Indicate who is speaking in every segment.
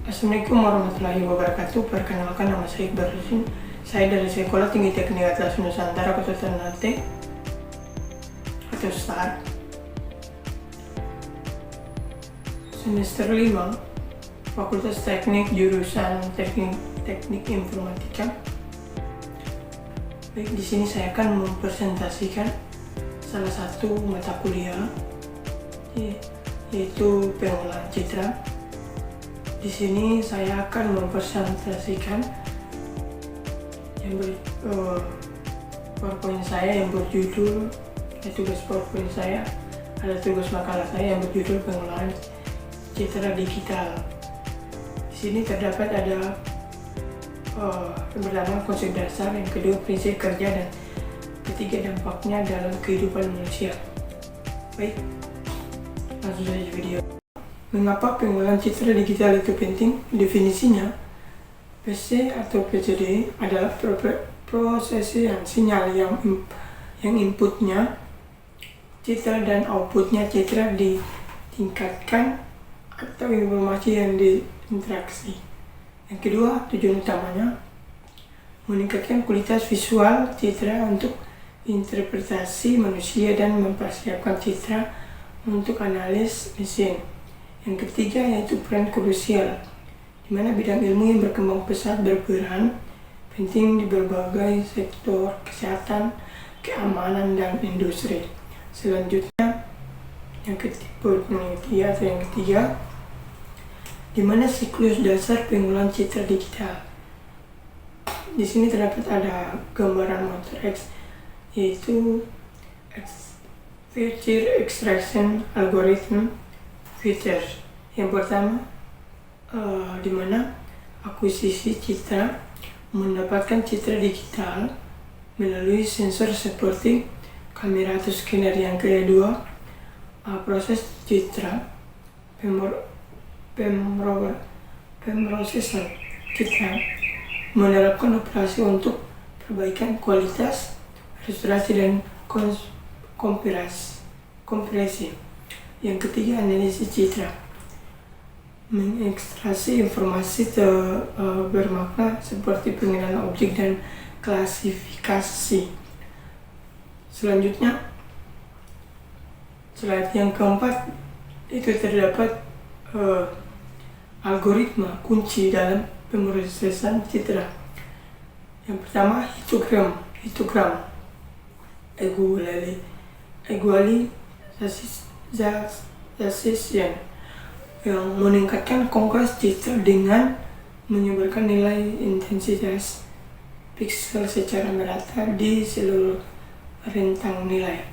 Speaker 1: Assalamualaikum warahmatullahi wabarakatuh. Perkenalkan, nama saya Iqbal Rusin. Saya dari Sekolah Tinggi Teknik Atlas Nusantara Kota Ternate atau STAR. Semester 5, Fakultas Teknik, jurusan Teknik Informatika. Baik, di sini saya akan mempresentasikan salah satu mata kuliah, yaitu pengolahan citra. Di sini saya akan mempresentasikan PowerPoint saya yang berjudul, tugas PowerPoint saya, ada tugas makalah saya yang berjudul pengolahan citra digital. Di sini terdapat ada yang pertama konsep dasar, yang kedua prinsip kerja, dan ketiga dampaknya dalam kehidupan manusia. Baik, langsung saja video. Mengapa pengolahan citra digital itu penting? Definisinya, PC atau PCD adalah prosesian sinyal yang inputnya citra dan outputnya citra ditingkatkan atau informasi yang diinteraksi. Yang kedua, tujuan utamanya meningkatkan kualitas visual citra untuk interpretasi manusia dan mempersiapkan citra untuk analis mesin. Yang ketiga yaitu peran krusial, di mana bidang ilmu yang berkembang pesat berperan penting di berbagai sektor kesehatan, keamanan, dan industri. Selanjutnya, yang ketiga, di mana siklus dasar pengolahan citra digital. Di sini terdapat ada gambaran motor X, yaitu feature extraction algorithm features. Yang pertama, di mana akuisisi citra mendapatkan citra digital melalui sensor seperti kamera atau scanner. Yang kedua, proses citra pemrosesan citra menerapkan operasi untuk perbaikan kualitas, restorasi, dan kompresi. Yang ketiga, analisis citra mengekstraksi informasi bermakna seperti pengenalan objek dan klasifikasi. Selanjutnya, slide yang keempat, itu terdapat algoritma kunci dalam pemrosesan citra. Yang pertama, histogram equalization yang meningkatkan kontras citra dengan menyebarkan nilai intensitas piksel secara merata di seluruh rentang nilai.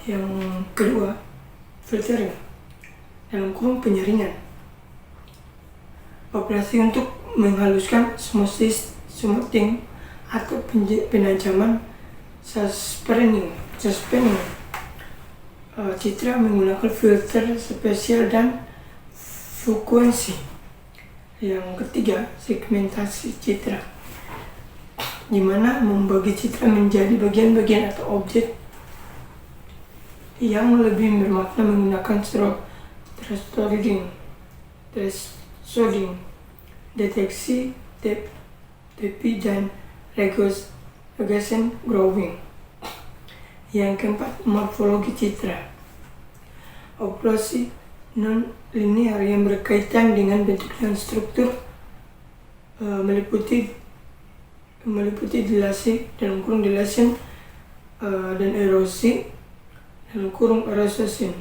Speaker 1: Yang kedua, filtering dalam kurung penyaringan, operasi untuk menghaluskan smoothing atau penajaman suspending citra menggunakan filter spesial dan frekuensi. Yang ketiga, segmentasi citra, di mana membagi citra menjadi bagian-bagian atau objek yang lebih bermakna menggunakan thresholding, deteksi tepi, dan regression growing. Yang keempat, morfologi citra, operasi non-linear yang berkaitan dengan bentuk dan struktur, meliputi dilasi dalam kurung dilation dan erosi dalam kurung erosion.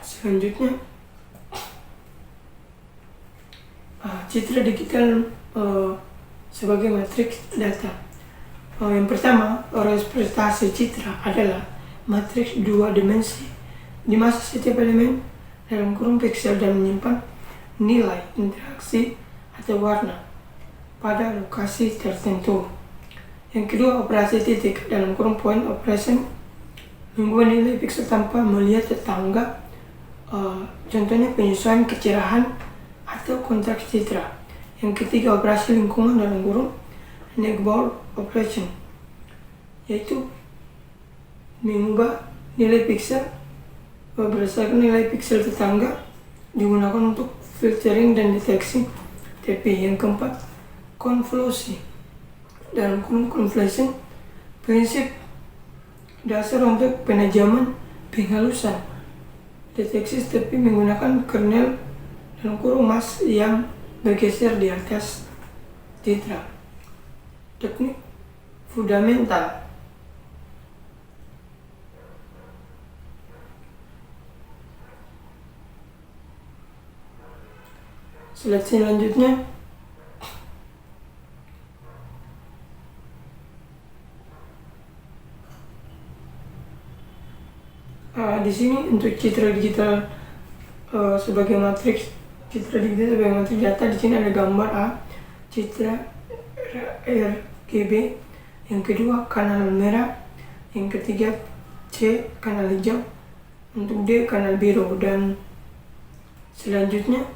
Speaker 1: Selanjutnya, citra digital sebagai matriks data. Yang pertama, representasi citra adalah matriks dua dimensi, di mana setiap elemen dalam kurung piksel dan menyimpan nilai interaksi atau warna pada lokasi tertentu. Yang kedua, operasi titik dalam kurung point operation, mengubah nilai piksel tanpa melihat tetangga, contohnya penyesuaian kecerahan atau kontras citra. Yang ketiga, operasi lingkungan dalam kurung neighbor operation, yaitu mengubah nilai piksel berdasarkan nilai piksel tetangga digunakan untuk filtering dan deteksi TP. Yang keempat, konvolusi. Dalam konvolusi, prinsip dasar untuk penajaman penghalusan deteksi TP menggunakan kernel mask yang bergeser di atas citra. Teknik fundamental. Slide selanjutnya, di sini untuk citra digital sebagai matriks data. Di sini ada gambar A, citra RGB, yang kedua kanal merah, yang ketiga C kanal hijau, untuk D kanal biru, dan selanjutnya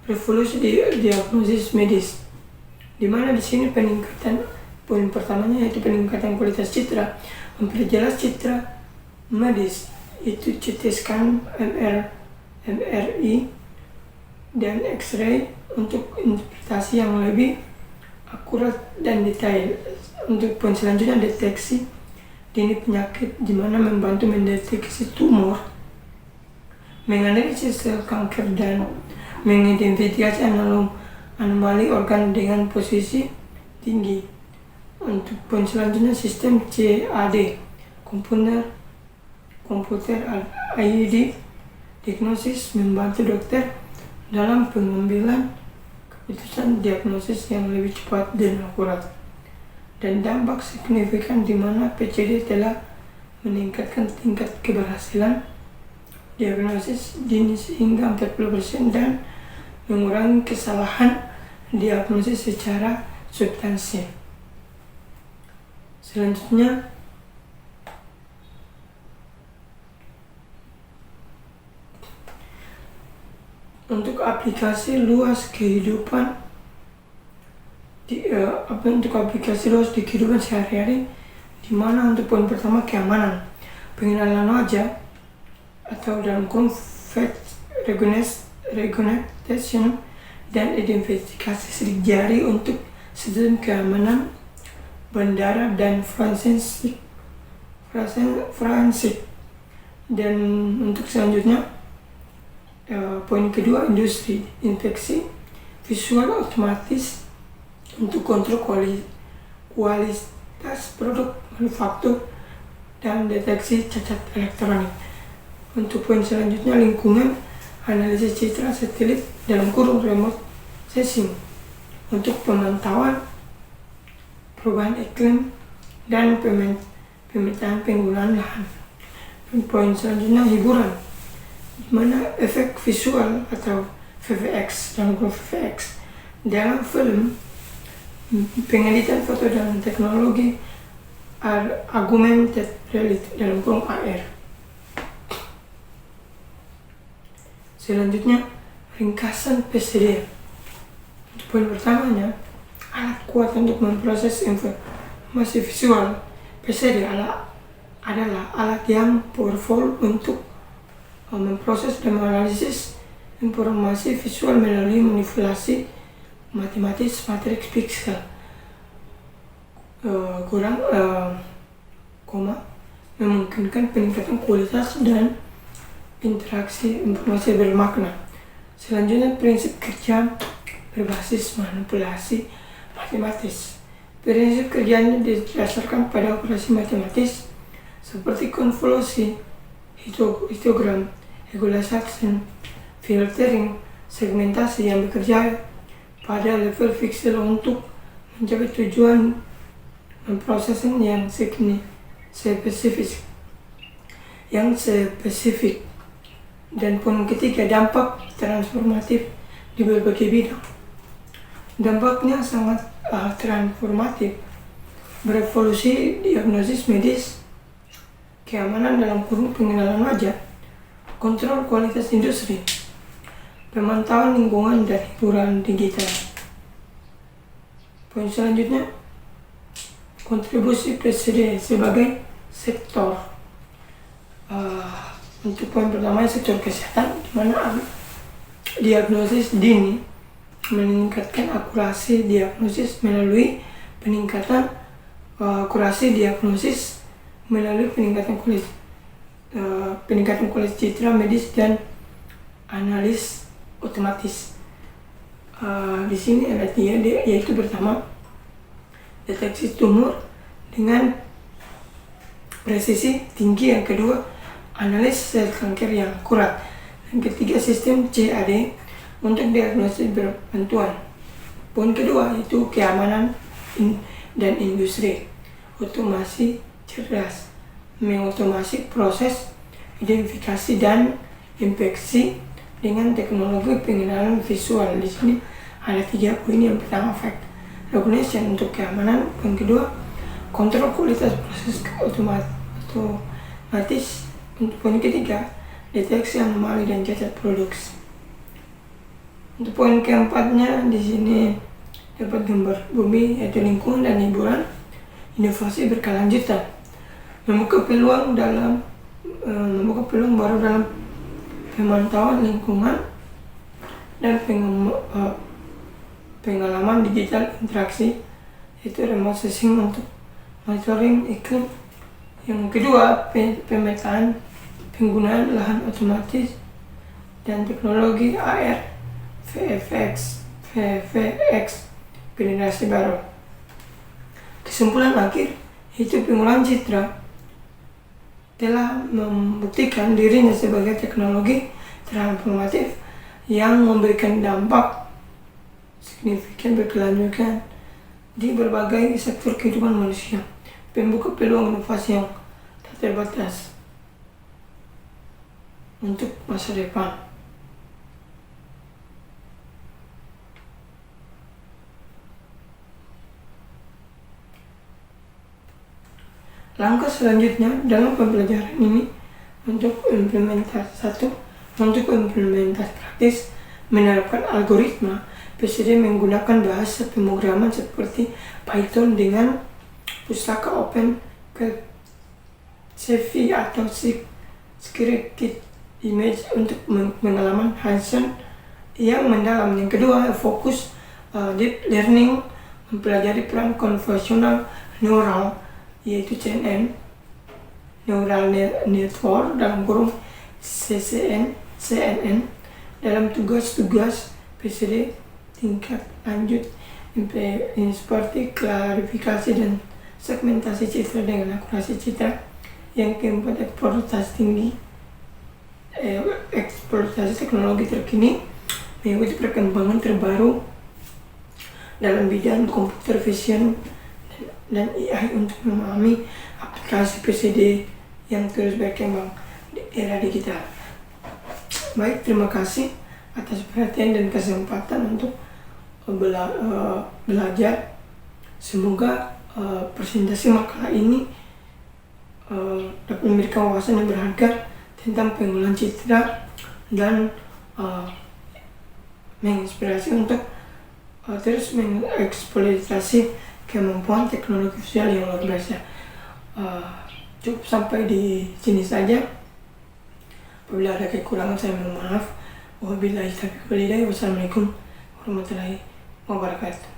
Speaker 1: revolusi di diagnosis medis, di mana di sini peningkatan poin pertamanya yaitu peningkatan kualitas citra, memperjelas citra medis itu CT scan, MRI, dan X-ray untuk interpretasi yang lebih akurat dan detail. Untuk poin selanjutnya deteksi dini penyakit, di mana membantu mendeteksi tumor, menganalisis sel kanker, dan mengidentifikasi anomali organ dengan posisi tinggi. Untuk poin selanjutnya sistem CAD, komputer aided diagnosis, membantu dokter dalam pengambilan keputusan diagnosis yang lebih cepat dan akurat. Dan dampak signifikan, di mana PCD telah meningkatkan tingkat keberhasilan diagnosis dini sehingga 40% dan mengurangi kesalahan diagnosis secara substansial. Selanjutnya, untuk aplikasi luas kehidupan di kehidupan sehari-hari, di mana untuk poin pertama keamanan, pengenalan wajah atau dalam face recognition dan identifikasi sidik jari untuk sistem keamanan bandara dan forensik. Dan untuk selanjutnya, poin kedua, industri infeksi visual otomatis untuk kontrol kualitas produk manufaktur dan deteksi cacat elektronik. Untuk poin selanjutnya, lingkungan analisis citra satelit (remote sensing) untuk pemantauan perubahan iklim dan pemetaan penggunaan lahan. Poin selanjutnya, hiburan, di mana efek visual atau VFX dalam film, pengeditan foto dan teknologi augmented reality (AR). Selanjutnya, ringkasan PCD. Untuk poin pertamanya, alat kuat untuk memproses informasi visual. PCD adalah alat yang powerful untuk memproses dan menganalisis informasi visual melalui manipulasi matematis matriks piksel, memungkinkan peningkatan kualitas dan interaksi informasi bermakna. Selanjutnya, prinsip kerja berbasis manipulasi matematis. Prinsip kerjanya didasarkan pada operasi matematis seperti konvolusi, histogram, regularization, filtering, segmentasi yang bekerja pada level pixel untuk mencapai tujuan memprosesing yang spesifik. Dan poin ketiga, dampak transformatif di berbagai bidang. Dampaknya sangat transformatif, berevolusi diagnosis medis, keamanan pengenalan wajah, kontrol kualitas industri, pemantauan lingkungan, dan hiburan digital. Poin selanjutnya, kontribusi PCD sebagai sektor Untuk poin pertama sektor kesehatan, di mana diagnosis dini meningkatkan akurasi diagnosis melalui peningkatan akurasi diagnosis melalui peningkatan kualitas citra medis dan analis otomatis. Di sini ada tiga, yaitu pertama deteksi tumor dengan presisi tinggi, yang kedua analis sel kanker yang akurat, yang ketiga sistem CAD untuk diagnosis berbantuan. Poin kedua itu keamanan dan industri. Otomasi cerdas mengotomasi proses identifikasi dan infeksi dengan teknologi pengenalan visual. Di sini ada 3 poin. Yang pertama fact recognition untuk keamanan, yang kedua kontrol kualitas proses otomatis, untuk poin ketiga deteksi anomali dan cacat produksi. Untuk poin keempatnya di sini dapat gambar bumi, yaitu lingkungan dan hiburan, inovasi berkelanjutan, membuka peluang baru dalam pemantauan lingkungan dan pengalaman digital interaksi, yaitu remote sensing untuk monitoring iklim. Yang kedua pemetaan penggunaan lahan otomatis dan teknologi AR, VFX generasi baru. Kesimpulan akhir itu pengolahan citra telah membuktikan dirinya sebagai teknologi transformatif yang memberikan dampak signifikan berkelanjutan di berbagai sektor kehidupan manusia, membuka peluang inovasi yang tak terbatas untuk masa depan. Langkah selanjutnya dalam pembelajaran ini untuk implementasi praktis menerapkan algoritma PCD menggunakan bahasa pemrograman seperti Python dengan pustaka Open CV atau Scikit Image untuk pengalaman hands-on yang mendalam. Yang kedua fokus deep learning, mempelajari peran konvolusional neural, yaitu CNN, Neural Network dalam kurung CNN dalam tugas-tugas PCD tingkat lanjut seperti klarifikasi dan segmentasi citra dengan akurasi citra. Yang keempat eksploitasi teknologi terkini mengikuti perkembangan terbaru dalam bidang computer vision dan AI untuk memahami aplikasi PCD yang terus berkembang di era digital. Baik, terima kasih atas perhatian dan kesempatan untuk belajar. Semoga presentasi makalah ini dapat memberikan wawasan yang berharga tentang pengolahan citra dan menginspirasi untuk terus mengeksploitasi kemampuan teknologi visual yang luar biasa. Cukup sampai di sini saja. Apabila ada kekurangan saya mohon maaf. Wabillahi taufiq wal hidayah. Wassalamualaikum warahmatullahi wabarakatuh.